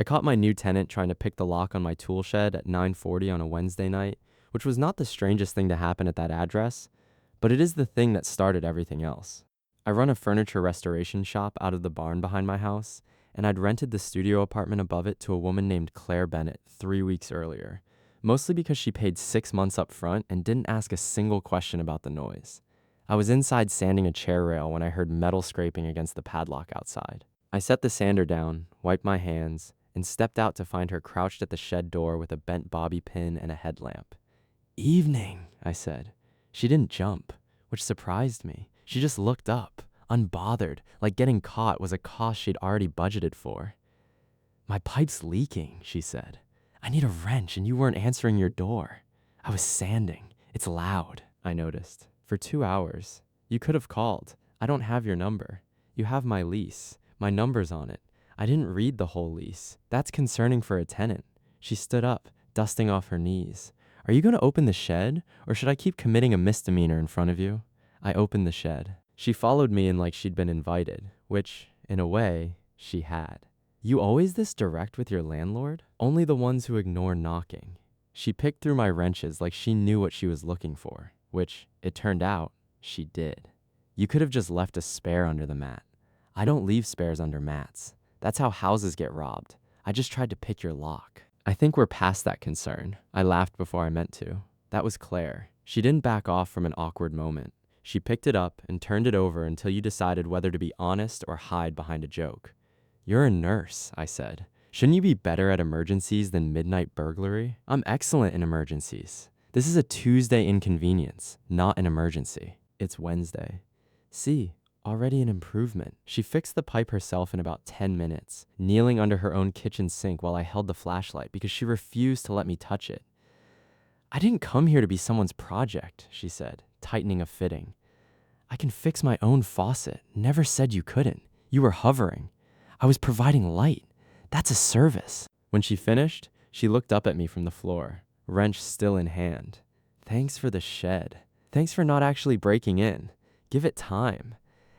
I caught my new tenant trying to pick the lock on my tool shed at 9:40 on a Wednesday night, which was not the strangest thing to happen at that address, but it is the thing that started everything else. I run a furniture restoration shop out of the barn behind my house, and I'd rented the studio apartment above it to a woman named Claire Bennett 3 weeks earlier, mostly because she paid 6 months up front and didn't ask a single question about the noise. I was inside sanding a chair rail when I heard metal scraping against the padlock outside. I set the sander down, wiped my hands, and stepped out to find her crouched at the shed door with a bent bobby pin and a headlamp. "Evening," I said. She didn't jump, which surprised me. She just looked up, unbothered, like getting caught was a cost she'd already budgeted for. "My pipe's leaking," she said. "I need a wrench and you weren't answering your door." "I was sanding. It's loud," I noticed. "For 2 hours. You could have called. I don't have your number. You have my lease. My number's on it. I didn't read the whole lease. That's concerning for a tenant." She stood up, dusting off her knees. "Are you going to open the shed, or should I keep committing a misdemeanor in front of you?" I opened the shed. She followed me in like she'd been invited, which, in a way, she had. "You always this direct with your landlord?" "Only the ones who ignore knocking." She picked through my wrenches like she knew what she was looking for, which, it turned out, she did. "You could have just left a spare under the mat." "I don't leave spares under mats. That's how houses get robbed. I just tried to pick your lock." "I think we're past that concern." I laughed before I meant to. That was Claire. She didn't back off from an awkward moment. She picked it up and turned it over until you decided whether to be honest or hide behind a joke. "You're a nurse," I said. "Shouldn't you be better at emergencies than midnight burglary?" "I'm excellent in emergencies. This is a Tuesday inconvenience, not an emergency." "It's Wednesday." "See, already an improvement." She fixed the pipe herself in about 10 minutes, kneeling under her own kitchen sink while I held the flashlight because she refused to let me touch it. "I didn't come here to be someone's project," she said, tightening a fitting. "I can fix my own faucet. Never said you couldn't. You were hovering. I was providing light. That's a service." When she finished, she looked up at me from the floor, wrench still in hand. "Thanks for the shed. Thanks for not actually breaking in. Give it time."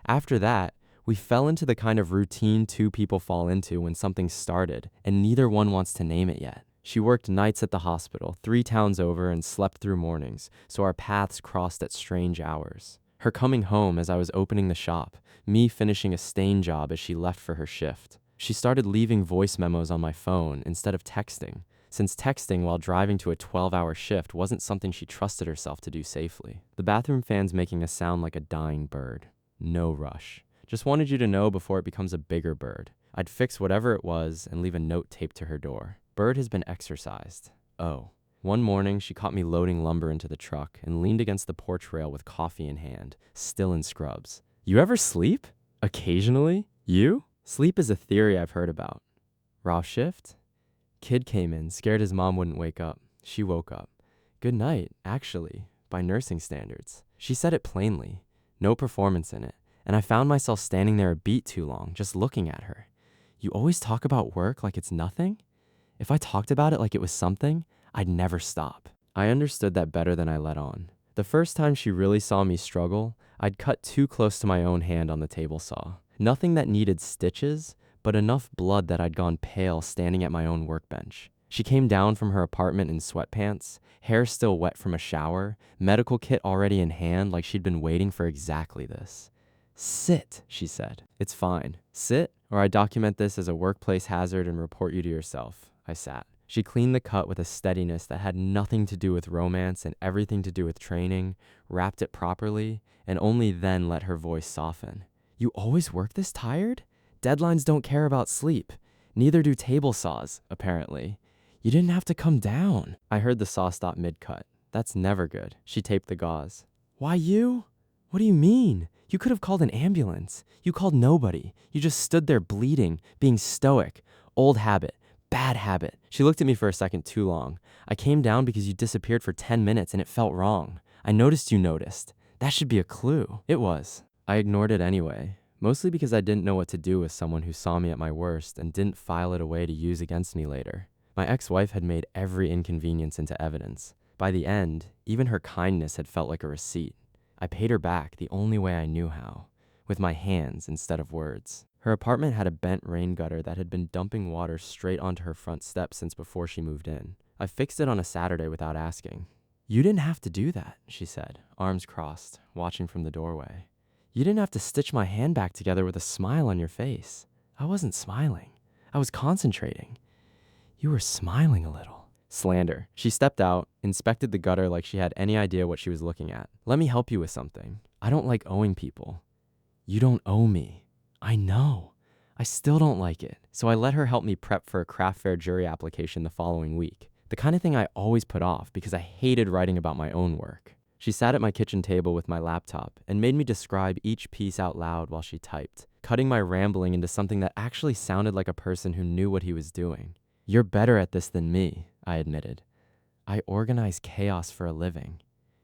After that, we fell into the kind of routine two people fall into when something started, and neither one wants to name it yet. She worked nights at the hospital, 3 towns over, and slept through mornings, so our paths crossed at strange hours. Her coming home as I was opening the shop, me finishing a stain job as she left for her shift. She started leaving voice memos on my phone instead of texting, since texting while driving to a 12-hour shift wasn't something she trusted herself to do safely. The bathroom fan's making a sound like a dying bird. No rush. Just wanted you to know before it becomes a bigger bird. I'd fix whatever it was and leave a note taped to her door. Bird has been exercised. Oh. One morning, she caught me loading lumber into the truck and leaned against the porch rail with coffee in hand, still in scrubs. "You ever sleep?" "Occasionally. You?" "Sleep is a theory I've heard about." "Raw shift?" "Kid came in, scared his mom wouldn't wake up. She woke up. Good night, actually, by nursing standards." She said it plainly. No performance in it. And I found myself standing there a beat too long, just looking at her. "You always talk about work like it's nothing?" If I talked about it like it was something, I'd never stop. I understood that better than I let on. The first time she really saw me struggle, I'd cut too close to my own hand on the table saw. Nothing that needed stitches, but enough blood that I'd gone pale standing at my own workbench. She came down from her apartment in sweatpants, hair still wet from a shower, medical kit already in hand like she'd been waiting for exactly this. "Sit," she said. "It's fine. Sit, or I document this as a workplace hazard and report you to yourself." I sat. She cleaned the cut with a steadiness that had nothing to do with romance and everything to do with training, wrapped it properly, and only then let her voice soften. "You always work this tired? Deadlines don't care about sleep. Neither do table saws, apparently. You didn't have to come down." I heard the saw stop mid-cut. That's never good. She taped the gauze. "Why you? What do you mean? You could have called an ambulance. You called nobody. You just stood there bleeding, being stoic. Old habit. Bad habit." She looked at me for a second too long. "I came down because you disappeared for 10 minutes and it felt wrong. I noticed you noticed. That should be a clue." It was. I ignored it anyway, mostly because I didn't know what to do with someone who saw me at my worst and didn't file it away to use against me later. My ex-wife had made every inconvenience into evidence. By the end, even her kindness had felt like a receipt. I paid her back the only way I knew how, with my hands instead of words. Her apartment had a bent rain gutter that had been dumping water straight onto her front steps since before she moved in. I fixed it on a Saturday without asking. "You didn't have to do that," she said, arms crossed, watching from the doorway. "You didn't have to stitch my hand back together with a smile on your face." I wasn't smiling. I was concentrating. "You were smiling a little." Slander. She stepped out, inspected the gutter like she had any idea what she was looking at. "Let me help you with something. I don't like owing people." "You don't owe me." "I know. I still don't like it." So I let her help me prep for a craft fair jury application the following week. The kind of thing I always put off because I hated writing about my own work. She sat at my kitchen table with my laptop and made me describe each piece out loud while she typed, cutting my rambling into something that actually sounded like a person who knew what he was doing. "You're better at this than me," I admitted. "I organize chaos for a living.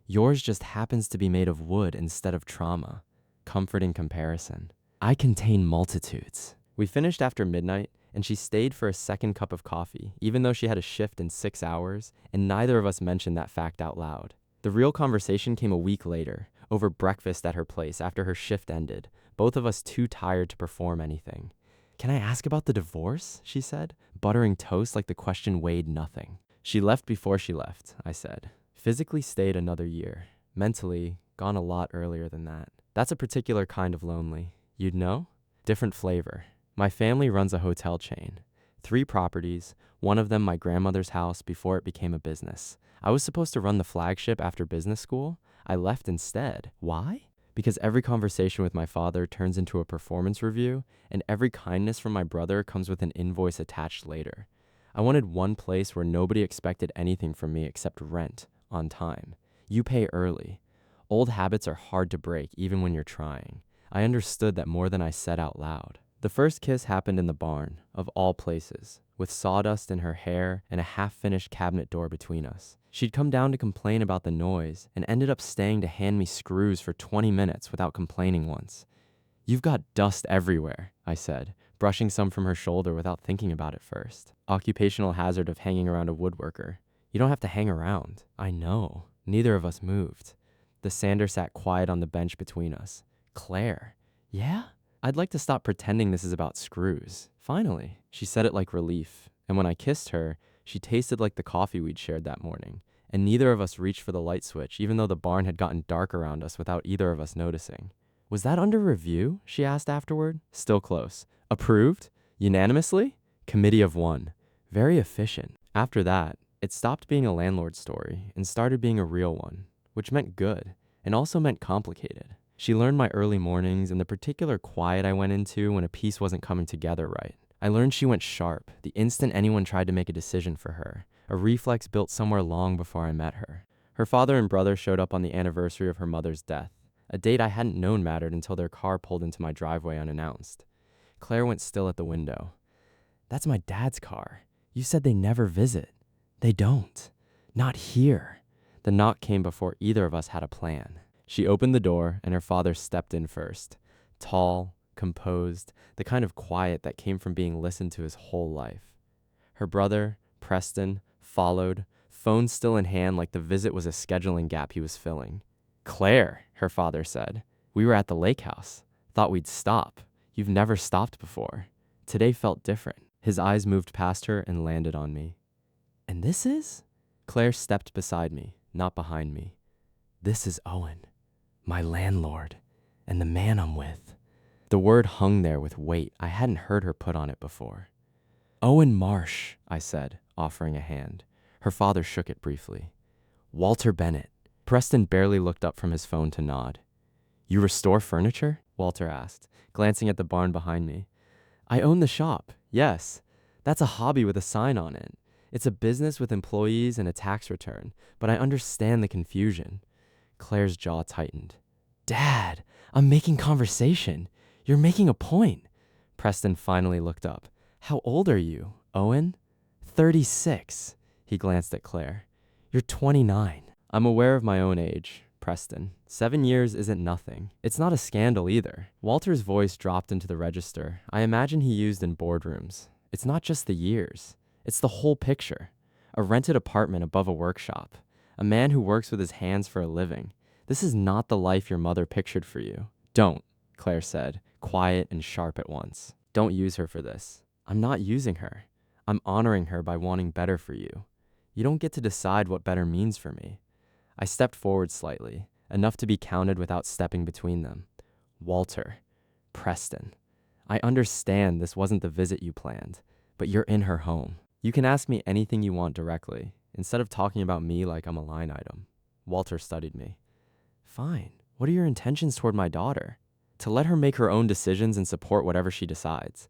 Yours just happens to be made of wood instead of trauma." Comforting comparison. "I contain multitudes." We finished after midnight, and she stayed for a second cup of coffee, even though she had a shift in 6 hours, and neither of us mentioned that fact out loud. The real conversation came a week later, over breakfast at her place after her shift ended, both of us too tired to perform anything. "Can I ask about the divorce?" she said, buttering toast like the question weighed nothing. "She left before she left," I said. "Physically stayed another year. Mentally, gone a lot earlier than that. That's a particular kind of lonely. You'd know? Different flavor. My family runs a hotel chain. 3 properties, one of them my grandmother's house before it became a business. I was supposed to run the flagship after business school. I left instead. Why? Because every conversation with my father turns into a performance review, and every kindness from my brother comes with an invoice attached later. I wanted one place where nobody expected anything from me except rent, on time. You pay early. Old habits are hard to break even when you're trying. I understood that more than I said out loud. The first kiss happened in the barn, of all places, with sawdust in her hair and a half-finished cabinet door between us. She'd come down to complain about the noise and ended up staying to hand me screws for 20 minutes without complaining once. "You've got dust everywhere," I said, brushing some from her shoulder without thinking about it first. Occupational hazard of hanging around a woodworker. "You don't have to hang around." "I know." Neither of us moved. The sander sat quiet on the bench between us. "Claire." "Yeah?" "I'd like to stop pretending this is about screws." Finally, she said it like relief, and when I kissed her, she tasted like the coffee we'd shared that morning, and neither of us reached for the light switch even though the barn had gotten dark around us without either of us noticing. "Was that under review?" she asked afterward. "Still close." "Approved? Unanimously?" "Committee of 1. Very efficient." After that, it stopped being a landlord story and started being a real one, which meant good, and also meant complicated. She learned my early mornings and the particular quiet I went into when a piece wasn't coming together right. I learned she went sharp the instant anyone tried to make a decision for her, a reflex built somewhere long before I met her. Her father and brother showed up on the anniversary of her mother's death, a date I hadn't known mattered until their car pulled into my driveway unannounced. Claire went still at the window. "That's my dad's car. You said they never visit." "They don't. Not here." The knock came before either of us had a plan. She opened the door, and her father stepped in first. Tall, composed, the kind of quiet that came from being listened to his whole life. Her brother, Preston, followed, phone still in hand like the visit was a scheduling gap he was filling. "Claire," her father said, "we were at the lake house. Thought we'd stop. You've never stopped before." Today felt different. His eyes moved past her and landed on me. "And this is?" Claire stepped beside me, not behind me. "This is Owen. My landlord, and the man I'm with." The word hung there with weight I hadn't heard her put on it before. "Owen Marsh," I said, offering a hand. Her father shook it briefly. "Walter Bennett." Preston barely looked up from his phone to nod. "You restore furniture?" Walter asked, glancing at the barn behind me. "I own the shop, yes. That's a hobby with a sign on it. It's a business with employees and a tax return, but I understand the confusion." Claire's jaw tightened. "Dad, I'm making conversation. You're making a point." Preston finally looked up. "How old are you, Owen?" 36. He glanced at Claire. "You're 29. "I'm aware of my own age, Preston. 7 years isn't nothing. It's not a scandal either." Walter's voice dropped into the register I imagine he used in boardrooms. "It's not just the years. It's the whole picture. A rented apartment above a workshop. A man who works with his hands for a living. This is not the life your mother pictured for you. Don't." Claire said, quiet and sharp at once. Don't use her for this. I'm not using her. I'm honoring her by wanting better for you. You don't get to decide what better means for me. I stepped forward slightly, enough to be counted without stepping between them. Walter. Preston. I understand this wasn't the visit you planned, but you're in her home. You can ask me anything you want directly, instead of talking about me like I'm a line item. Walter studied me. Fine. What are your intentions toward my daughter? To let her make her own decisions and support whatever she decides.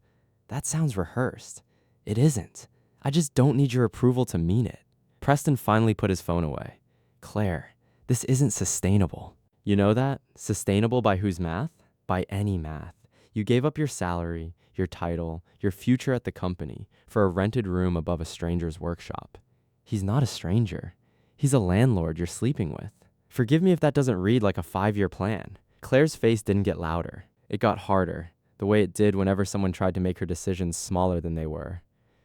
That sounds rehearsed. It isn't. I just don't need your approval to mean it. Preston finally put his phone away. Claire, this isn't sustainable. You know that? Sustainable by whose math? By any math. You gave up your salary, your title, your future at the company for a rented room above a stranger's workshop. He's not a stranger. He's a landlord you're sleeping with. Forgive me if that doesn't read like a 5-year plan. Claire's face didn't get louder. It got harder, the way it did whenever someone tried to make her decisions smaller than they were.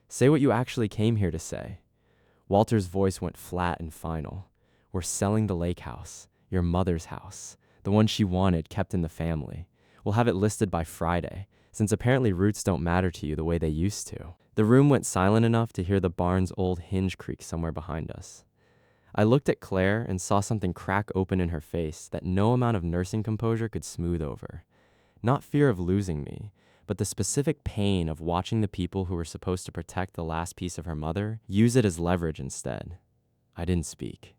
Say what you actually came here to say. Walter's voice went flat and final. We're selling the lake house, your mother's house, the one she wanted kept in the family. We'll have it listed by Friday, since apparently roots don't matter to you the way they used to. The room went silent enough to hear the barn's old hinge creak somewhere behind us. I looked at Claire and saw something crack open in her face that no amount of nursing composure could smooth over. Not fear of losing me, but the specific pain of watching the people who were supposed to protect the last piece of her mother use it as leverage instead. I didn't speak.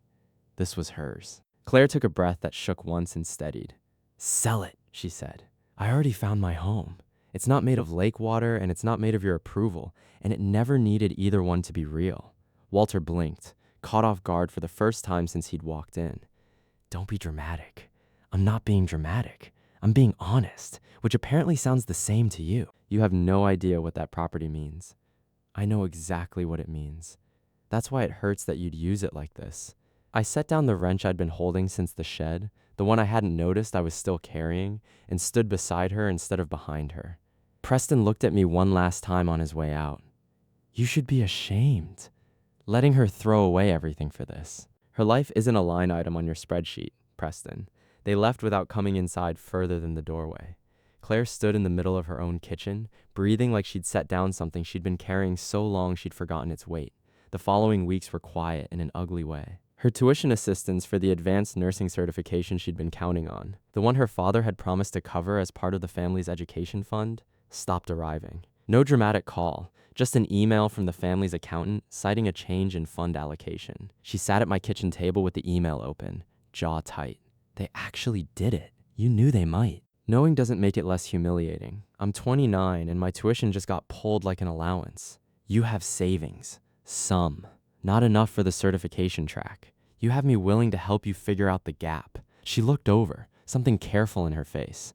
This was hers. Claire took a breath that shook once and steadied. Sell it, she said. I already found my home. It's not made of lake water and it's not made of your approval, and it never needed either one to be real. Walter blinked, caught off guard for the first time since he'd walked in. Don't be dramatic. I'm not being dramatic. I'm being honest, which apparently sounds the same to you. You have no idea what that property means. I know exactly what it means. That's why it hurts that you'd use it like this. I set down the wrench I'd been holding since the shed, the one I hadn't noticed I was still carrying, and stood beside her instead of behind her. Preston looked at me one last time on his way out. You should be ashamed. Letting her throw away everything for this. Her life isn't a line item on your spreadsheet, Preston. They left without coming inside further than the doorway. Claire stood in the middle of her own kitchen, breathing like she'd set down something she'd been carrying so long she'd forgotten its weight. The following weeks were quiet in an ugly way. Her tuition assistance for the advanced nursing certification she'd been counting on, the one her father had promised to cover as part of the family's education fund, stopped arriving. No dramatic call, just an email from the family's accountant citing a change in fund allocation. She sat at my kitchen table with the email open, jaw tight. They actually did it. You knew they might. Knowing doesn't make it less humiliating. I'm 29 and my tuition just got pulled like an allowance. You have savings. Some. Not enough for the certification track. You have me willing to help you figure out the gap. She looked over, something careful in her face.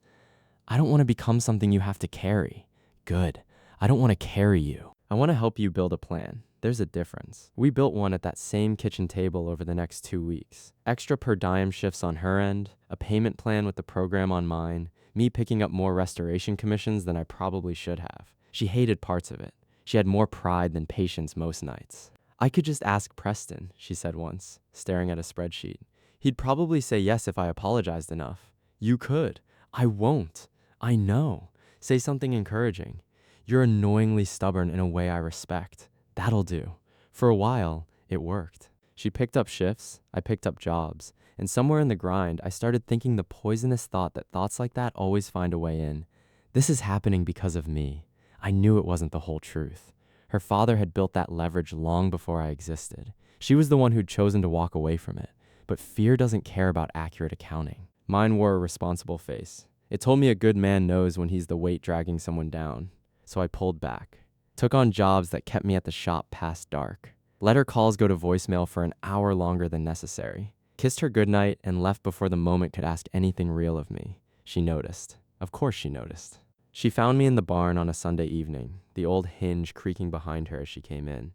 I don't want to become something you have to carry. Good. I don't want to carry you. I want to help you build a plan. There's a difference. We built one at that same kitchen table over the next 2 weeks. Extra per diem shifts on her end, a payment plan with the program on mine, me picking up more restoration commissions than I probably should have. She hated parts of it. She had more pride than patience most nights. I could just ask Preston, she said once, staring at a spreadsheet. He'd probably say yes if I apologized enough. You could. I won't. I know. Say something encouraging. You're annoyingly stubborn in a way I respect. That'll do. For a while, it worked. She picked up shifts, I picked up jobs, and somewhere in the grind, I started thinking the poisonous thought that thoughts like that always find a way in. This is happening because of me. I knew it wasn't the whole truth. Her father had built that leverage long before I existed. She was the one who'd chosen to walk away from it. But fear doesn't care about accurate accounting. Mine wore a responsible face. It told me a good man knows when he's the weight dragging someone down. So I pulled back. Took on jobs that kept me at the shop past dark. Let her calls go to voicemail for an hour longer than necessary. Kissed her goodnight and left before the moment could ask anything real of me. She noticed. Of course she noticed. She found me in the barn on a Sunday evening, the old hinge creaking behind her as she came in.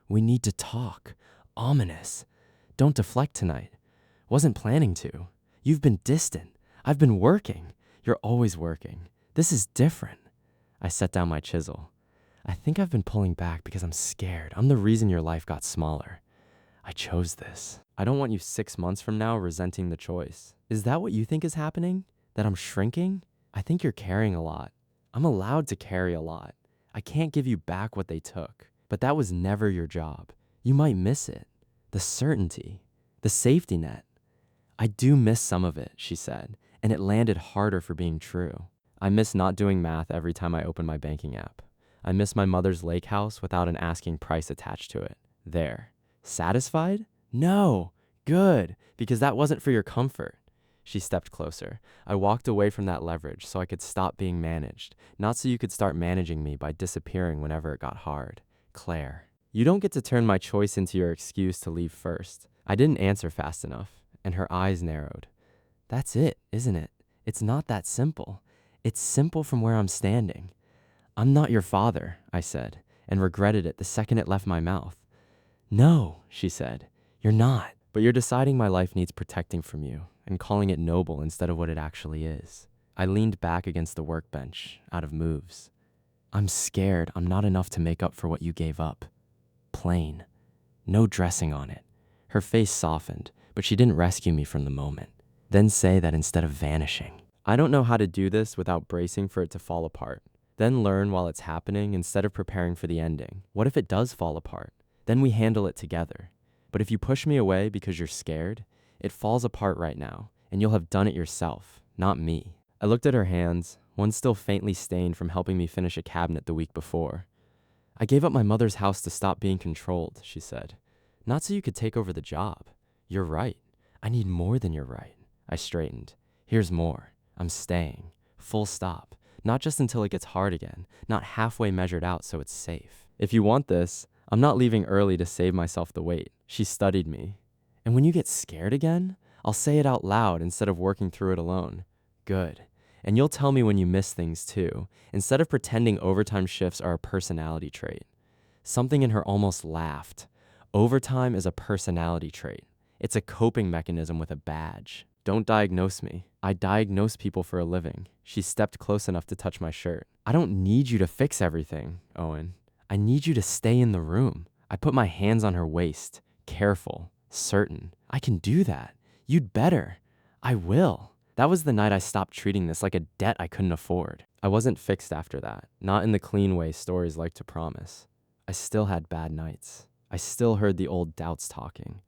We need to talk. Ominous. Don't deflect tonight. Wasn't planning to. You've been distant. I've been working. You're always working. This is different. I set down my chisel. I think I've been pulling back because I'm scared. I'm the reason your life got smaller. I chose this. I don't want you 6 months from now resenting the choice. Is that what you think is happening? That I'm shrinking? I think you're carrying a lot. I'm allowed to carry a lot. I can't give you back what they took, but that was never your job. You might miss it. The certainty, the safety net. I do miss some of it, she said, and it landed harder for being true. I miss not doing math every time I open my banking app. I miss my mother's lake house without an asking price attached to it. There. Satisfied? No. Good, because that wasn't for your comfort. She stepped closer. I walked away from that leverage so I could stop being managed, not so you could start managing me by disappearing whenever it got hard. Claire. You don't get to turn my choice into your excuse to leave first. I didn't answer fast enough, and her eyes narrowed. That's it, isn't it? It's not that simple. It's simple from where I'm standing. I'm not your father, I said, and regretted it the second it left my mouth. No, she said, you're not. But you're deciding my life needs protecting from you and calling it noble instead of what it actually is. I leaned back against the workbench, out of moves. I'm scared I'm not enough to make up for what you gave up. Plain. No dressing on it. Her face softened, but she didn't rescue me from the moment. Then say that instead of vanishing. I don't know how to do this without bracing for it to fall apart. Then learn while it's happening instead of preparing for the ending. What if it does fall apart? Then we handle it together. But if you push me away because you're scared, it falls apart right now, and you'll have done it yourself, not me. I looked at her hands, one still faintly stained from helping me finish a cabinet the week before. I gave up my mother's house to stop being controlled, she said. Not so you could take over the job. You're right. I need more than you're right. I straightened. Here's more. I'm staying. Full stop. Not just until it gets hard again, not halfway measured out so it's safe. If you want this, I'm not leaving early to save myself the wait. She studied me. And when you get scared again, I'll say it out loud instead of working through it alone. Good. And you'll tell me when you miss things too, instead of pretending overtime shifts are a personality trait. Something in her almost laughed. Overtime is a personality trait. It's a coping mechanism with a badge. Don't diagnose me. I diagnose people for a living. She stepped close enough to touch my shirt. I don't need you to fix everything, Owen. I need you to stay in the room. I put my hands on her waist, careful, certain. I can do that. You'd better. I will. That was the night I stopped treating this like a debt I couldn't afford. I wasn't fixed after that, not in the clean way stories like to promise. I still had bad nights. I still heard the old doubts talking.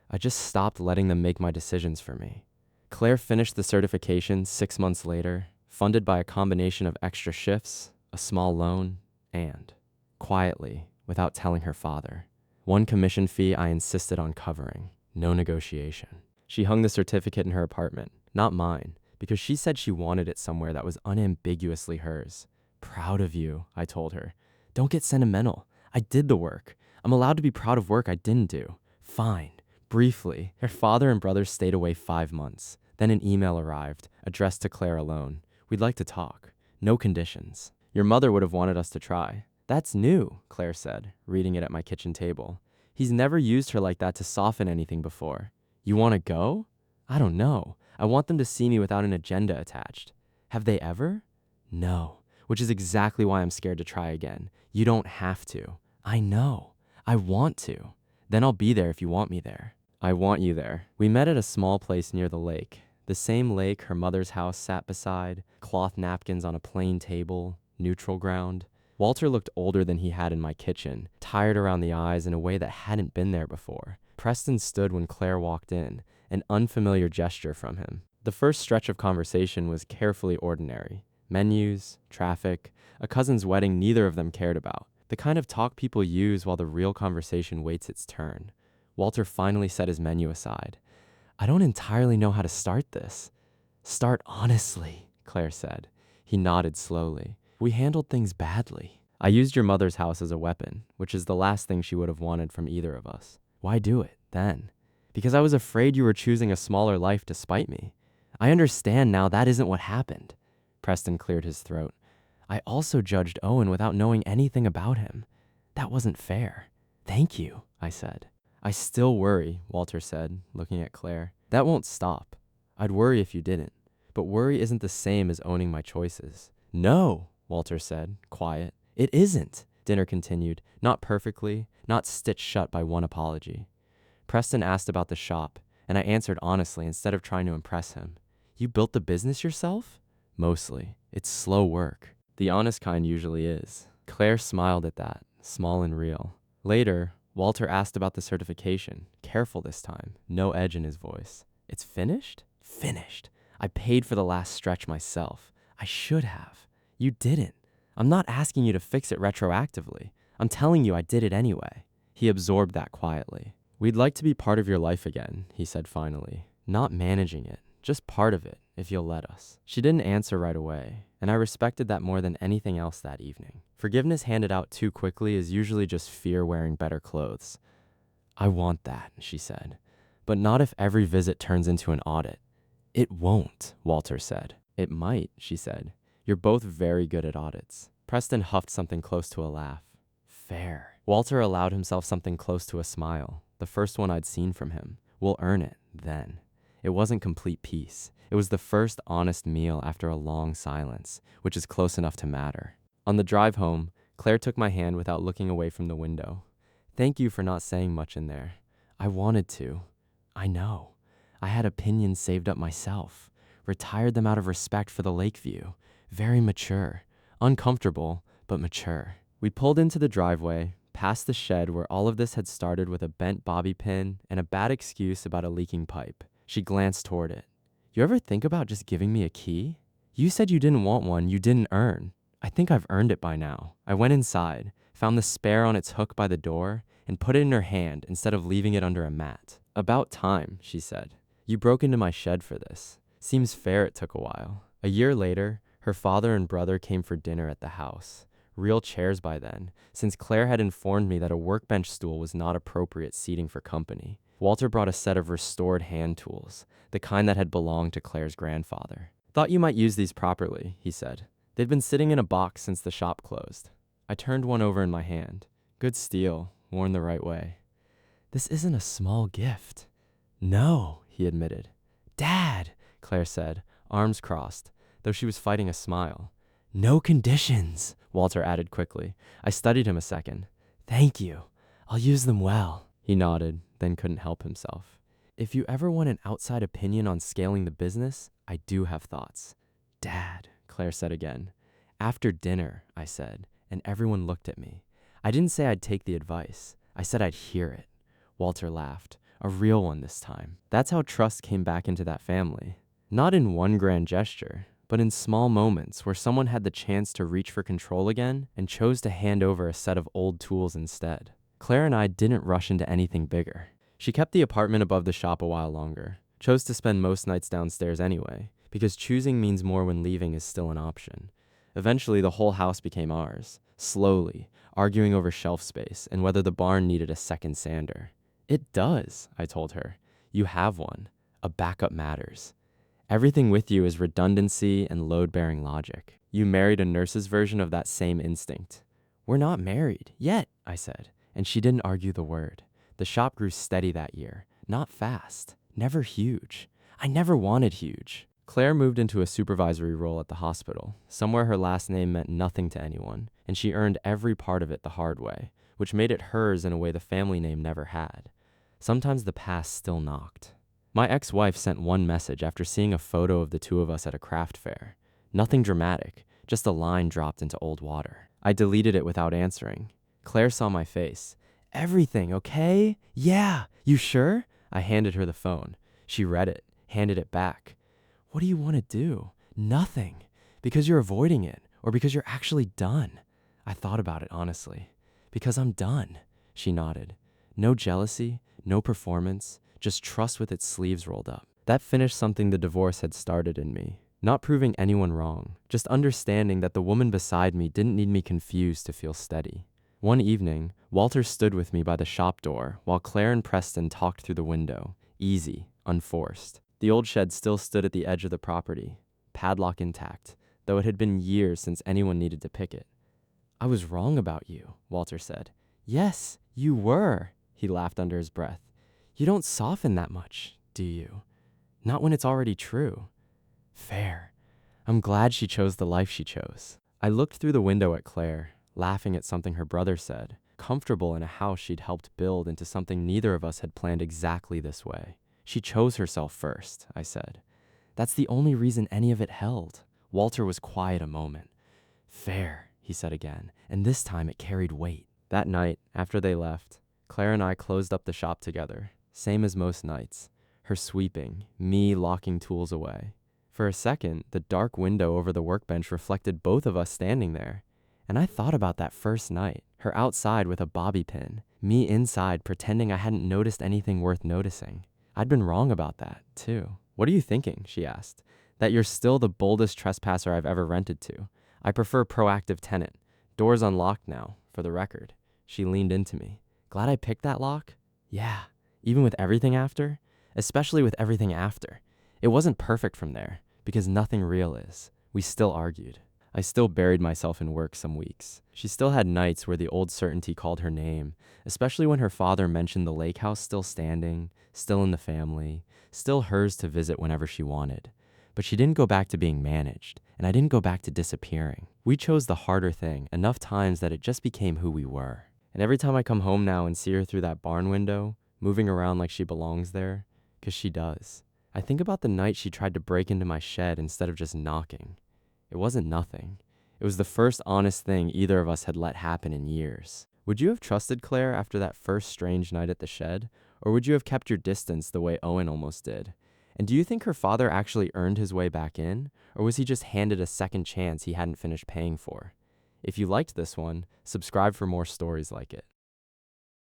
I just stopped letting them make my decisions for me. Claire finished the certification 6 months later, funded by a combination of extra shifts, a small loan, and, quietly, without telling her father, one commission fee I insisted on covering. No negotiation. She hung the certificate in her apartment, not mine, because she said she wanted it somewhere that was unambiguously hers. Proud of you, I told her. Don't get sentimental. I did the work. I'm allowed to be proud of work I didn't do. Fine. Briefly, her father and brother stayed away 5 months. Then an email arrived, addressed to Claire alone. We'd like to talk. No conditions. Your mother would have wanted us to try. That's new, Claire said, reading it at my kitchen table. He's never used her like that to soften anything before. You want to go? I don't know. I want them to see me without an agenda attached. Have they ever? No, which is exactly why I'm scared to try again. You don't have to. I know. I want to. Then I'll be there if you want me there. I want you there. We met at a small place near the lake. The same lake her mother's house sat beside, cloth napkins on a plain table, neutral ground. Walter looked older than he had in my kitchen, tired around the eyes in a way that hadn't been there before. Preston stood when Claire walked in, an unfamiliar gesture from him. The first stretch of conversation was carefully ordinary. Menus, traffic, a cousin's wedding neither of them cared about. The kind of talk people use while the real conversation waits its turn. Walter finally set his menu aside. I don't entirely know how to start this. Start honestly, Claire said. He nodded slowly. We handled things badly. I used your mother's house as a weapon, which is the last thing she would have wanted from either of us. Why do it, then? Because I was afraid you were choosing a smaller life to spite me. I understand now that isn't what happened. Preston cleared his throat. I also judged Owen without knowing anything about him. That wasn't fair. Thank you, I said. I still worry, Walter said, looking at Claire. That won't stop. I'd worry if you didn't. But worry isn't the same as owning my choices. No, Walter said, quiet. It isn't, Dinner continued, not perfectly, not stitched shut by one apology. Preston asked about the shop, and I answered honestly instead of trying to impress him. You built the business yourself? Mostly. It's slow work. The honest kind usually is. Claire smiled at that, small and real. Later, Walter asked about the certification, careful this time, no edge in his voice. It's finished? Finished. I paid for the last stretch myself. I should have. You didn't. I'm not asking you to fix it retroactively. I'm telling you I did it anyway. He absorbed that quietly. We'd like to be part of your life again, he said finally. Not managing it, just part of it, if you'll let us. She didn't answer right away, and I respected that more than anything else that evening. Forgiveness handed out too quickly is usually just fear wearing better clothes. I want that, she said, but not if every visit turns into an audit. It won't, Walter said. It might, she said. You're both very good at audits. Preston huffed something close to a laugh. Fair. Walter allowed himself something close to a smile, the first one I'd seen from him. We'll earn it, then. It wasn't complete peace. It was the first honest meal after a long silence, which is close enough to matter. On the drive home, Claire took my hand without looking away from the window. Thank you for not saying much in there. I wanted to. I know. I had opinions saved up myself. Retired them out of respect for the lake view. Very mature. Uncomfortable, but mature. We pulled into the driveway, past the shed where all of this had started with a bent bobby pin and a bad excuse about a leaking pipe. She glanced toward it. You ever think about just giving me a key? You said you didn't want one you didn't earn. I think I've earned it by now. I went inside, found the spare on its hook by the door, and put it in her hand instead of leaving it under a mat. About time, she said. You broke into my shed for this. Seems fair it took a while. A year later, her father and brother came for dinner at the house. Real chairs by then, since Claire had informed me that a workbench stool was not appropriate seating for company. Walter brought a set of restored hand tools, the kind that had belonged to Claire's grandfather. Thought you might use these properly, he said. They'd been sitting in a box since the shop closed. I turned one over in my hand. Good steel, worn the right way. This isn't a small gift. No, he admitted. Dad, Claire said, arms crossed, though she was fighting a smile. No conditions, Walter added quickly. I studied him a second. Thank you. I'll use them well. He nodded, then couldn't help himself. If you ever want an outside opinion on scaling the business, I do have thoughts. Dad, Claire said again. After dinner, I said, and everyone looked at me. I didn't say I'd take the advice. I said I'd hear it. Walter laughed, a real one this time. That's how trust came back into that family. Not in one grand gesture, but in small moments where someone had the chance to reach for control again and chose to hand over a set of old tools instead. Claire and I didn't rush into anything bigger. She kept the apartment above the shop a while longer, chose to spend most nights downstairs anyway, because choosing means more when leaving is still an option. Eventually, the whole house became ours, slowly, arguing over shelf space and whether the barn needed a second sander. It does, I told her. You have one. A backup matters. Everything with you is redundancy and load-bearing logic. You married a nurse's version of that same instinct. We're not married, yet, I said, and she didn't argue the word. The shop grew steady that year, not fast, never huge. I never wanted huge. Claire moved into a supervisory role at the hospital, somewhere her last name meant nothing to anyone, and she earned every part of it the hard way, which made it hers in a way the family name never had. Sometimes the past still knocked. My ex-wife sent one message after seeing a photo of the two of us at a craft fair. Nothing dramatic, just a line dropped into old water. I deleted it without answering. Claire saw my face. Everything, okay? Yeah, you sure? I handed her the phone. She read it, handed it back. What do you want to do? Nothing. Because you're avoiding it, or because you're actually done. I thought about it honestly. Because I'm done, she nodded. No jealousy, no performance, just trust with its sleeves rolled up. That finished something the divorce had started in me. Not proving anyone wrong, just understanding that the woman beside me didn't need me confused to feel steady. One evening, Walter stood with me by the shop door while Claire and Preston talked through the window, easy, unforced. The old shed still stood at the edge of the property, padlock intact, though it had been years since anyone needed to pick it. I was wrong about you, Walter said. Yes, you were, he laughed under his breath. You don't soften that much, do you? Not when it's already true. Fair. I'm glad she chose the life she chose. I looked through the window at Claire, laughing at something her brother said, comfortable in a house she'd helped build into something neither of us had planned exactly this way. She chose herself first, I said. That's the only reason any of it held. Walter was quiet a moment. "Fair," he said again, and this time it carried weight. That night, after they left, Claire and I closed up the shop together, same as most nights. Her sweeping, me locking tools away. For a second, the dark window over the workbench reflected both of us standing there. And I thought about that first night, her outside with a bobby pin, me inside pretending I hadn't noticed anything worth noticing. I'd been wrong about that, too. "What are you thinking?" she asked. "That you're still the boldest trespasser I've ever rented to. I prefer proactive tenant. Doors unlocked now, for the record." She leaned into me. "Glad I picked that lock?" "Yeah, even with everything after? Especially with everything after. It wasn't perfect from there, because nothing real is." We still argued. I still buried myself in work some weeks. She still had nights where the old certainty called her name, especially when her father mentioned the lake house still standing, still in the family, still hers to visit whenever she wanted. But she didn't go back to being managed, and I didn't go back to disappearing. We chose the harder thing enough times that it just became who we were. And every time I come home now and see her through that barn window, moving around like she belongs there, 'cause she does, I think about the night she tried to break into my shed instead of just knocking. It wasn't nothing. It was the first honest thing either of us had let happen in years. Would you have trusted Claire after that first strange night at the shed? Or would you have kept your distance the way Owen almost did? And do you think her father actually earned his way back in? Or was he just handed a second chance he hadn't finished paying for? If you liked this one, subscribe for more stories like it.